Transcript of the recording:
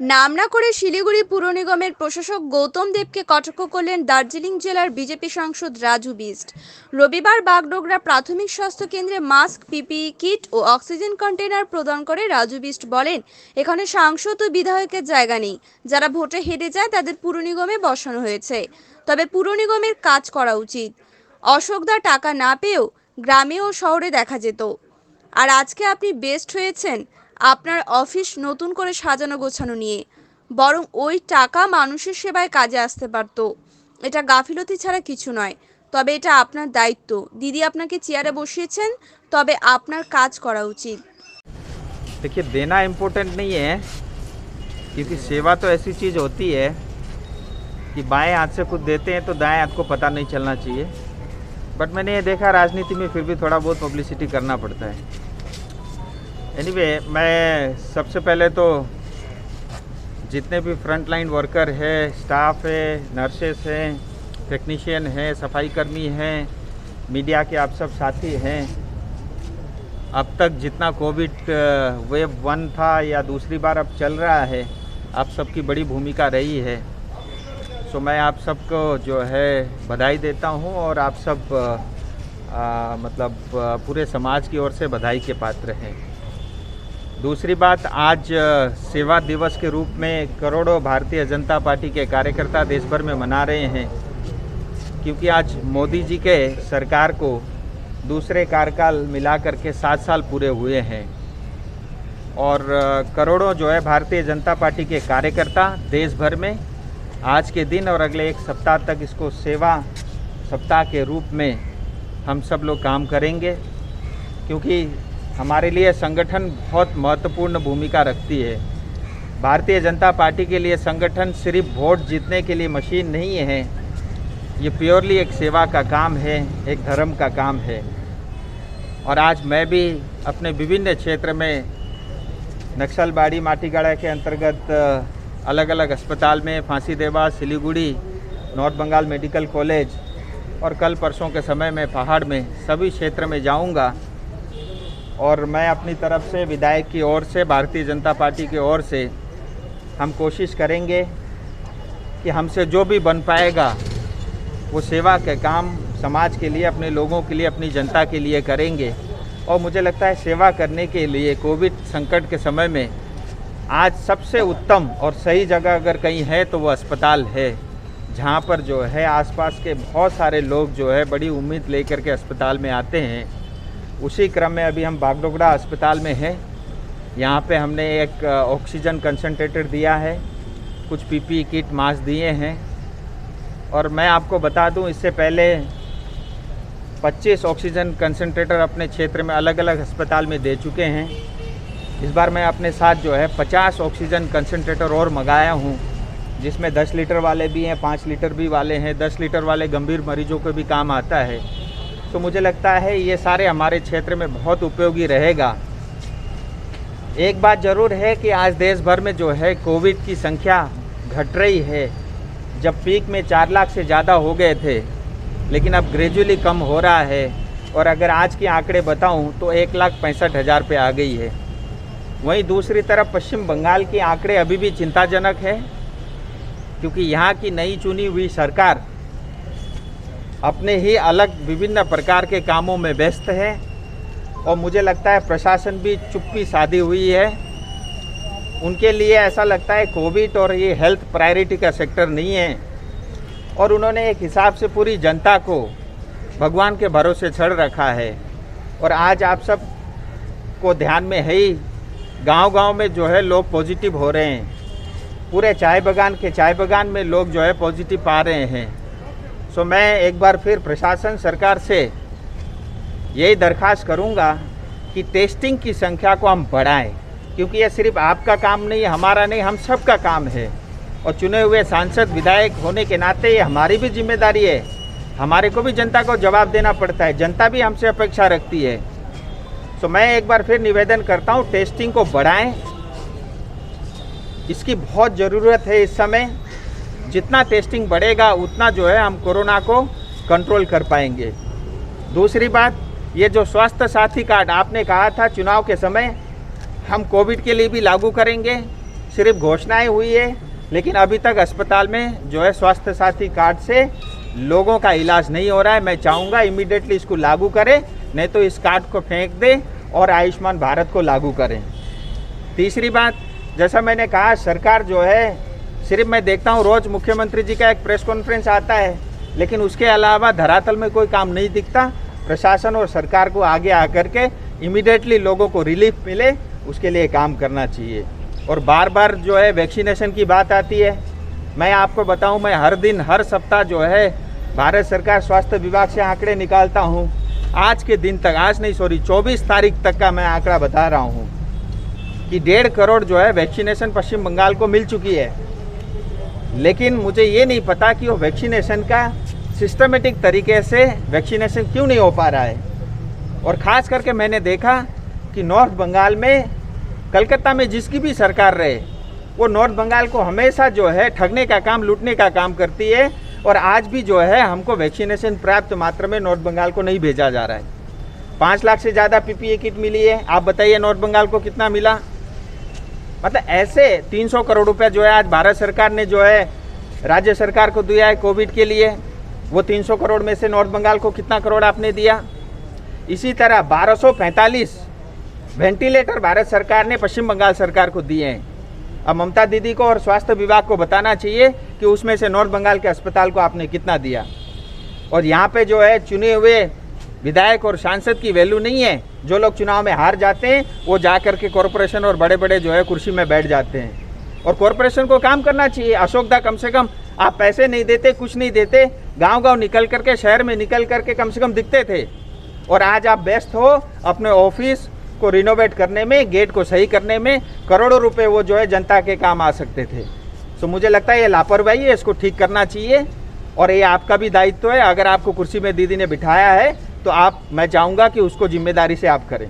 নাম না করে শিলিগুড়ি পুর নিগমের প্রশাসক গৌতম দেবকে কটাক্ষ করলেন দার্জিলিং জেলার বিজেপি সাংসদ রাজু বিস্ট। রবিবার বাগডোগরা প্রাথমিক স্বাস্থ্য কেন্দ্রে মাস্ক, পিপিই কিট ও অক্সিজেন কন্টেনার প্রদান করে রাজু বিস্ট বলেন, এখানে সাংসদ ও বিধায়কের জায়গা নেই। যারা ভোটে হেরে যায় তাদের পুর নিগমে বসানো হয়েছে, তবে পুর নিগমের কাজ করা উচিত। অশোকদা টাকা না পেয়েও গ্রামে ও শহরে দেখা যেত। আর আজকে আপনি বেস্ট হয়েছেন আপনার অফিস নতুন করে সাজানো গোছানো নিয়ে, বরং ওই টাকা মানুষের সেবায় কাজে আসতে পারতো। এটা গাফিলতি ছাড়া কিছু নয়, তবে এটা আপনার দায়িত্ব। দিদি আপনাকে চেয়ারে বসিয়েছেন, তবে আপনার কাজ করা উচিত। देखिए, देना इम्पोर्टेंट नहीं है, क्योंकि सेवा तो ऐसी चीज़ होती है कि बाएं हाथ से कुछ देते हैं तो दाएं हाथ को पता नहीं चलना चाहिए। बट मैंने ये देखा, राजनीति में फिर भी थोड़ा बहुत पब्लिसिटी करना पड़ता है। एनीवे, मैं सबसे पहले तो जितने भी फ्रंट लाइन वर्कर है, स्टाफ है, नर्सेस हैं, टेक्नीशियन हैं, सफाई कर्मी हैं, मीडिया के आप सब साथी हैं, अब तक जितना कोविड वेव 1 था या दूसरी बार अब चल रहा है, आप सबकी बड़ी भूमिका रही है। सो मैं आप सबको जो है बधाई देता हूँ, और आप सब मतलब पूरे समाज की ओर से बधाई के पात्र हैं। दूसरी बात, आज सेवा दिवस के रूप में करोड़ों भारतीय जनता पार्टी के कार्यकर्ता देश भर में मना रहे हैं, क्योंकि आज मोदी जी के सरकार को दूसरे कार्यकाल मिला करके 7 साल पूरे हुए हैं, और करोड़ों जो है भारतीय जनता पार्टी के कार्यकर्ता देश भर में आज के दिन और अगले एक सप्ताह तक इसको सेवा सप्ताह के रूप में हम सब लोग काम करेंगे, क्योंकि हमारे लिए संगठन बहुत महत्वपूर्ण भूमिका रखती है। भारतीय जनता पार्टी के लिए संगठन सिर्फ वोट जीतने के लिए मशीन नहीं है, ये प्योरली एक सेवा का काम है, एक धर्म का काम है। और आज मैं भी अपने विभिन्न क्षेत्र में नक्सलबाड़ी माटीगाड़ा के अंतर्गत अलग अलग अस्पताल में, Phansidewa, Siliguri, North Bengal Medical College, और कल परसों के समय में पहाड़ में सभी क्षेत्र में जाऊंगा। और मैं अपनी तरफ से विधायक की ओर से, भारतीय जनता पार्टी की ओर से हम कोशिश करेंगे कि हमसे जो भी बन पाएगा वो सेवा के काम समाज के लिए, अपने लोगों के लिए, अपनी जनता के लिए करेंगे। और मुझे लगता है सेवा करने के लिए कोविड संकट के समय में आज सबसे उत्तम और सही जगह अगर कहीं है तो वो अस्पताल है, जहाँ पर जो है आसपास के बहुत सारे लोग जो है बड़ी उम्मीद लेकर के अस्पताल में आते हैं। उसी क्रम में अभी हम बागडोगरा अस्पताल में हैं। यहाँ पे हमने एक ऑक्सीजन कंसंट्रेटर दिया है, कुछ पीपीई किट, मास्क दिए हैं। और मैं आपको बता दूं, इससे पहले 25 ऑक्सीजन कंसंट्रेटर अपने क्षेत्र में अलग अलग अस्पताल में दे चुके हैं। इस बार मैं अपने साथ जो है 50 ऑक्सीजन कंसंट्रेटर और मंगाया हूँ, जिसमें 10 लीटर वाले भी हैं, 5 लीटर भी वाले हैं। 10 लीटर वाले गंभीर मरीजों को भी काम आता है। तो मुझे लगता है ये सारे हमारे क्षेत्र में बहुत उपयोगी रहेगा। एक बात ज़रूर है कि आज देश भर में जो है कोविड की संख्या घट रही है। जब पीक में 4 लाख से ज़्यादा हो गए थे, लेकिन अब ग्रेजुअली कम हो रहा है। और अगर आज के आंकड़े बताऊं तो 1,65,000 पे आ गई है। वहीं दूसरी तरफ पश्चिम बंगाल के आंकड़े अभी भी चिंताजनक है, क्योंकि यहाँ की नई चुनी हुई सरकार अपने ही अलग विभिन्न प्रकार के कामों में व्यस्त है, और मुझे लगता है प्रशासन भी चुप्पी साधी हुई है। उनके लिए ऐसा लगता है कोविड और ये हेल्थ प्रायोरिटी का सेक्टर नहीं है, और उन्होंने एक हिसाब से पूरी जनता को भगवान के भरोसे छोड़ रखा है। और आज आप सब को ध्यान में है ही, गांव-गांव में जो है लोग पॉजिटिव हो रहे हैं। पूरे चाय बागान में लोग जो है पॉजिटिव पा रहे हैं। सो मैं एक बार फिर प्रशासन, सरकार से यही दरख्वास्त करूंगा कि टेस्टिंग की संख्या को हम बढ़ाएं, क्योंकि ये सिर्फ आपका काम नहीं है, हमारा नहीं, हम सब का काम है। और चुने हुए सांसद, विधायक होने के नाते ये हमारी भी जिम्मेदारी है। हमारे को भी जनता को जवाब देना पड़ता है, जनता भी हमसे अपेक्षा रखती है। तो मैं एक बार फिर निवेदन करता हूँ, टेस्टिंग को बढ़ाएं, इसकी बहुत ज़रूरत है इस समय। जितना टेस्टिंग बढ़ेगा उतना जो है हम कोरोना को कंट्रोल कर पाएंगे। दूसरी बात, ये जो स्वास्थ्य साथी कार्ड आपने कहा था चुनाव के समय हम कोविड के लिए भी लागू करेंगे, सिर्फ घोषणाएं हुई है, लेकिन अभी तक अस्पताल में जो है स्वास्थ्य साथी कार्ड से लोगों का इलाज नहीं हो रहा है। मैं चाहूँगा इमीडिएटली इसको लागू करें, नहीं तो इस कार्ड को फेंक दें और आयुष्मान भारत को लागू करें। तीसरी बात, जैसा मैंने कहा, सरकार जो है, सिर्फ मैं देखता हूँ रोज़ मुख्यमंत्री जी का एक प्रेस कॉन्फ्रेंस आता है, लेकिन उसके अलावा धरातल में कोई काम नहीं दिखता। प्रशासन और सरकार को आगे आकर के इमीडिएटली लोगों को रिलीफ मिले, उसके लिए काम करना चाहिए। और बार बार जो है वैक्सीनेशन की बात आती है। मैं आपको बताऊं, मैं हर दिन हर सप्ताह जो है भारत सरकार स्वास्थ्य विभाग से आंकड़े निकालता हूं। आज के दिन तक, आज नहीं सॉरी 24 तारीख तक का मैं आंकड़ा बता रहा हूं कि 1.5 करोड़ जो है वैक्सीनेशन पश्चिम बंगाल को मिल चुकी है। लेकिन मुझे ये नहीं पता कि वो वैक्सीनेशन का सिस्टमेटिक तरीके से वैक्सीनेशन क्यों नहीं हो पा रहा है। और ख़ास करके मैंने देखा कि नॉर्थ बंगाल में, कलकत्ता में जिसकी भी सरकार रहे, वो नॉर्थ बंगाल को हमेशा जो है ठगने का काम, लूटने का काम करती है। और आज भी जो है हमको वैक्सीनेशन पर्याप्त मात्रा में नॉर्थ बंगाल को नहीं भेजा जा रहा है। 5 लाख से ज़्यादा पीपीई किट मिली है। आप बताइए नॉर्थ बंगाल को कितना मिला? मतलब ऐसे 300 करोड़ रुपए जो है आज भारत सरकार ने जो है राज्य सरकार को दिया है कोविड के लिए। वो 300 करोड़ में से नॉर्थ बंगाल को कितना करोड़ आपने दिया? इसी तरह 1245 वेंटिलेटर भारत सरकार ने पश्चिम बंगाल सरकार को दिए हैं। अब ममता दीदी को और स्वास्थ्य विभाग को बताना चाहिए कि उसमें से नॉर्थ बंगाल के अस्पताल को आपने कितना दिया। और यहाँ पे जो है चुने हुए विधायक और सांसद की वैल्यू नहीं है। जो लोग चुनाव में हार जाते हैं वो जा कर के कॉरपोरेशन और बड़े बड़े जो है कुर्सी में बैठ जाते हैं। और कॉरपोरेशन को काम करना चाहिए। अशोक दा, कम से कम आप पैसे नहीं देते, कुछ नहीं देते, गांव-गांव निकल करके, शहर में निकल करके कम से कम दिखते थे। और आज आप व्यस्त हो अपने ऑफिस को रिनोवेट करने में, गेट को सही करने में। करोड़ों रुपए वो जो है जनता के काम आ सकते थे। तो मुझे लगता है ये लापरवाही है, इसको ठीक करना चाहिए। और ये आपका भी दायित्व है। अगर आपको कुर्सी में दीदी ने बिठाया है तो आप, मैं चाहूँगा कि उसको जिम्मेदारी से आप करें।